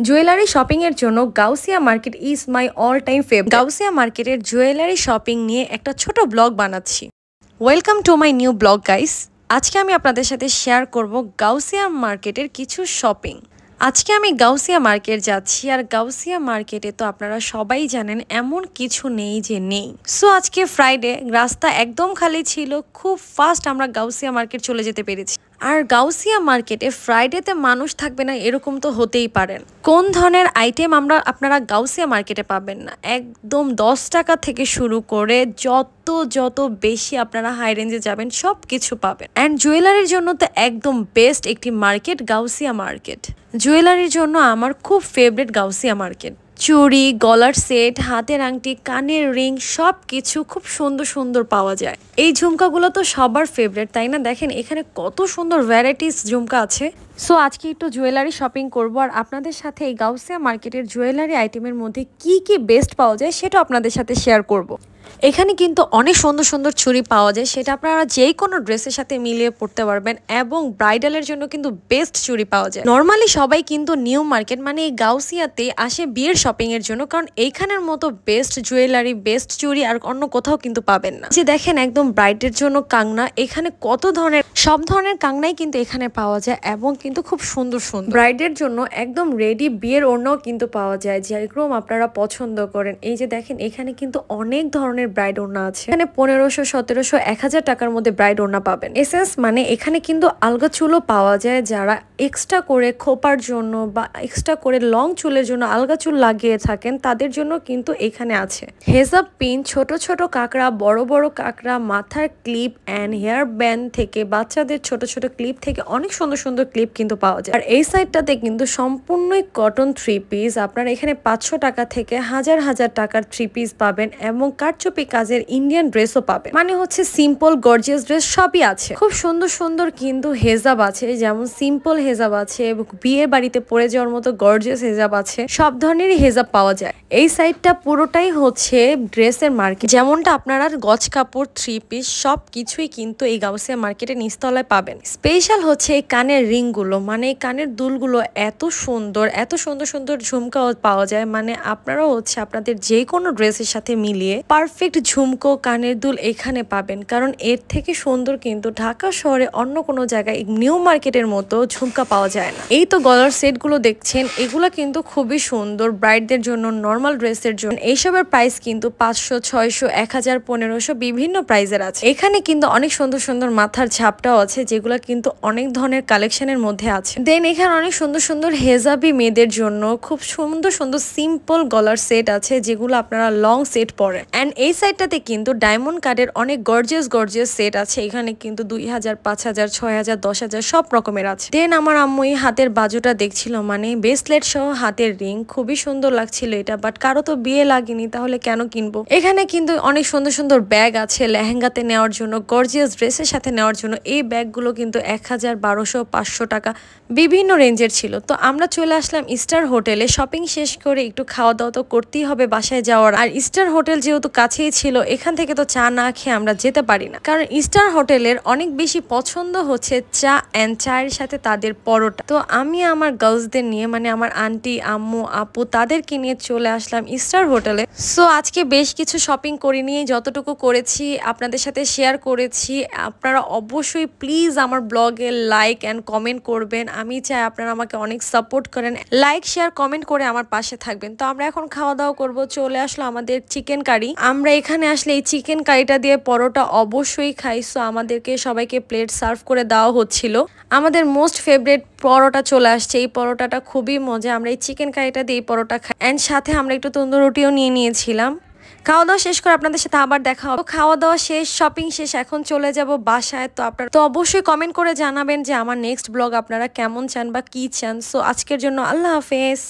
Jewellery shopping এর জন্য Gausia market is my all time favourite. Gausia মার্কেটের জুয়েলারি শপিং নিয়ে একটা ছোট ব্লগ বানাচ্ছি। Welcome to my new blog guys. আজকে আমি আপনাদের সাথে শেয়ার করব গাউসিয়া মার্কেটের কিছু শপিং। আজকে আমি গাউসিয়া মার্কেট যাচ্ছি, আর গাউসিয়া মার্কেটে তো আপনারা সবাই জানেন এমন কিছু নেই যে নেই। সো আজকে ফ্রাইডে, রাস্তা একদম খালি ছিল, খুব ফাস্ট আমরা গাউসিয়া মার্কেট চলে যেতে পেরেছি। আর গাউসিয়া মার্কেটে ফ্রাইডেতে মানুষ থাকবে না এরকম তো হতেই পারেন। কোন ধরনের আইটেম আপনারা গাউসিয়া মার্কেটে পাবেন না, একদম 10 টাকা থেকে শুরু করে যত বেশি আপনারা হাই রেঞ্জে যাবেন সব কিছু পাবেন। অ্যান্ড জুয়েলারির জন্য তো একদম বেস্ট একটি মার্কেট গাউসিয়া মার্কেট। জুয়েলারির জন্য আমার খুব ফেভারিট গাউসিয়া মার্কেট। চুড়ি, গলার সেট, হাতের আংটি, কানের রিং সব কিছু খুব সুন্দর সুন্দর পাওয়া যায়। এই ঝুমকাগুলো তো সবার ফেভারিট, তাই না? দেখেন এখানে কত সুন্দর ভ্যারাইটিস ঝুমকা আছে। সো আজকে একটু জুয়েলারি শপিং করবো, আর আপনাদের সাথে এই গাউসিয়া মার্কেটের জুয়েলারি আইটেমের মধ্যে কি কি বেস্ট পাওয়া যায় সেটা আপনাদের সাথে শেয়ার করব। এখানে কিন্তু অনেক সুন্দর সুন্দর চুড়ি পাওয়া যায়, সেটা আপনারা যে কোনো ড্রেসের সাথে মিলিয়ে পড়তে পারবেন। এবং ব্রাইডালের জন্য কিন্তু বেস্ট চুড়ি পাওয়া যায়। নর্মালি সবাই কিন্তু নিউ মার্কেট মানে এই গাউসিয়াতে আসে বিয়ের শপিং এর জন্য, কারণ এইখানের মতো বেস্ট জুয়েলারি, বেস্ট চুড়ি আর অন্য কোথাও কিন্তু পাবেন না। যে দেখেন একদম ব্রাইডের জন্য কাংনা, এখানে কত ধরনের, সব ধরনের কাংনাই কিন্তু এখানে পাওয়া যায় এবং কিন্তু খুব সুন্দর সুন্দর। ব্রাইডের জন্য একদম রেডি বিয়ের ওড়নাও কিন্তু পাওয়া যায়, যেরকম আপনারা পছন্দ করেন। এই যে দেখেন এখানে কিন্তু অনেক ধরনের ব্রাইড ওড়না আছে। এখানে 1500, 1700, 1000 টাকার মধ্যে ব্রাইড ওড়না পাবেন। এসেন্স মানে এখানে কিন্তু আলগা চুলও পাওয়া যায়, যারা এক্সট্রা করে খোপার জন্য বা এক্সট্রা করে লং চুলের জন্য আলগা চুল লাগিয়ে থাকেন তাদের জন্য কিন্তু এখানে আছে। হেজাব পিন, ছোট ছোট কাঁকড়া, বড় বড় কাঁকড়া, মাথার ক্লিপ অ্যান্ড হেয়ার ব্যান্ড থেকে বাচ্চাদের ছোট ছোট ক্লিপ থেকে অনেক সুন্দর সুন্দর ক্লিপ কিন্তু পাওয়া যায়। আর এই সাইডটাতে কিন্তু সম্পূর্ণই কটন 3 পিস। আপনারা এখানে 500 টাকা থেকে হাজার হাজার টাকার 3 পিস পাবেন এবং কারচুপি কাজের ইন্ডিয়ান ড্রেসও পাবেন। মানে হচ্ছে সিম্পল গর্জিয়াস ড্রেস সবই আছে। খুব সুন্দর সুন্দর কিন্তু হেজাব আছে, যেমন সিম্পল হেজাব আছে এবং বিয়ে বাড়িতে পরে যাওয়ার মতো গর্জিয়াস হেজাব আছে। সব ধরনেরই হেজাব পাওয়া যায়। এই সাইডটা পুরোটাই হচ্ছে ড্রেসের মার্কেট, যেমনটা আপনারা গজ কাপড় 3 পিস সব কিছুই কিন্তু এই গাউসিয়া মার্কেটে নিচতলায় পাবেন। স্পেশাল হচ্ছে এই কানের রিং গুলো, মানে এই কানের দুলগুলো এত সুন্দর সুন্দর ঝুমকাও পাওয়া যায়। মানে আপনারাও হচ্ছে আপনাদের যে কোনো ড্রেসের সাথে মিলিয়ে পারফেক্ট ঝুমকো, কানের দুল এখানে পাবেন, কারণ এর থেকে সুন্দর কিন্তু ঢাকা শহরে অন্য কোনো জায়গায় নিউ মার্কেটের মতো ঝুমকা পাওয়া যায় না। এই তো গলার সেট গুলো দেখছেন, এগুলো কিন্তু খুবই সুন্দর ব্রাইডদের জন্য, নর্মাল ড্রেসের জন্য। এইসবের প্রাইস কিন্তু 500, 600, 1000, 1500 বিভিন্ন প্রাইসের আছে। এখানে কিন্তু অনেক সুন্দর সুন্দর মাথার ঝাপটাও আছে, যেগুলো কিন্তু অনেক ধরনের কালেকশনের মধ্যে আছে। দেন এখানে অনেক সুন্দর সুন্দর হেজাবি মেয়েদের জন্য খুব সুন্দর সুন্দর সিম্পল গলার সেট আছে, যেগুলো আপনারা লং সেট পরেন। অ্যান্ড এই সাইডটাতে কিন্তু ডায়মন্ড কার্ডের অনেক গর্জিয়াস সেট আছে। এখানে কিন্তু 2000, 5000, 6000, 10000 সব রকমের আছে। দেন আমার আম্মু এই হাতের বাজুটা দেখছিল, মানে ব্রেসলেট সহ হাতের রিং, খুবই সুন্দর লাগছিল এটা। বাট কারো তো বিয়ে লাগেনি, তাহলে কেন কিনবো? এখানে কিন্তু অনেক সুন্দর সুন্দর ব্যাগ আছে লেহেঙ্গাতে নেওয়ার জন্য, গর্জিয়াস ড্রেসের সাথে নেওয়ার জন্য। এই ব্যাগগুলো কিন্তু 1000, 1200, 500 টাকা বিভিন্ন রেঞ্জের ছিল। তো আমরা চলে আসলাম স্টার হোটেলে। শপিং শেষ করে একটু খাওয়া দাওয়া তো করতেই হবে বাসায় যাওয়ার। আর স্টার হোটেল যেহেতু কাছেই ছিল, এখান থেকে তো চা না খেয়ে আমরা যেতে পারি না, কারণ স্টার হোটেলের অনেক বেশি পছন্দ হচ্ছে চা অ্যান্ড চায়ের সাথে তাদের পরোটা। তো আমি আমার গার্লসদের নিয়ে, মানে আমার আন্টি, আম্মু, আপু তাদেরকে নিয়ে চলে আসলাম স্টার হোটেলে। সো আজকে বেশ কিছু শপিং করে নিয়ে যতটুকু করেছি আপনাদের সাথে শেয়ার করেছি। আপনারা অবশ্যই প্লিজ আমার ব্লগে লাইক অ্যান্ড কমেন্ট করবেন। আমি চাই আপনারা আমাকে অনেক সাপোর্ট করেন, লাইক শেয়ার কমেন্ট করে আমার পাশে থাকবেন। তো আমরা এখন খাওয়া দাওয়া করবো। চলে আসলো আমাদের চিকেন কারি। আমরা এখানে আসলে এই চিকেন কারিটা দিয়ে পরোটা অবশ্যই খাই। সো আমাদেরকে সবাইকে প্লেট সার্ভ করে দেওয়া হচ্ছিল। আমাদের মোস্ট ফেভারিট পরোটা চলে আসছে। এই পরোটাটা খুবই মজা। আমরা এই চিকেন কারিটা দিয়ে এই পরোটা খাই, অ্যান্ড সাথে আমরা একটু তন্দুর রুটিও নিয়ে নিয়েছিলাম। খাওয়া দাওয়া শেষ করে আপনাদের সাথে আবার দেখা হবে। খাওয়া দাওয়া শেষ, শপিং শেষ, এখন চলে যাব বাসায়। তো আপনারা তো অবশ্যই কমেন্ট করে জানাবেন যে আমার নেক্সট ব্লগ আপনারা কেমন চান বা কি চান। সো আজকের জন্য আল্লাহ হাফেজ।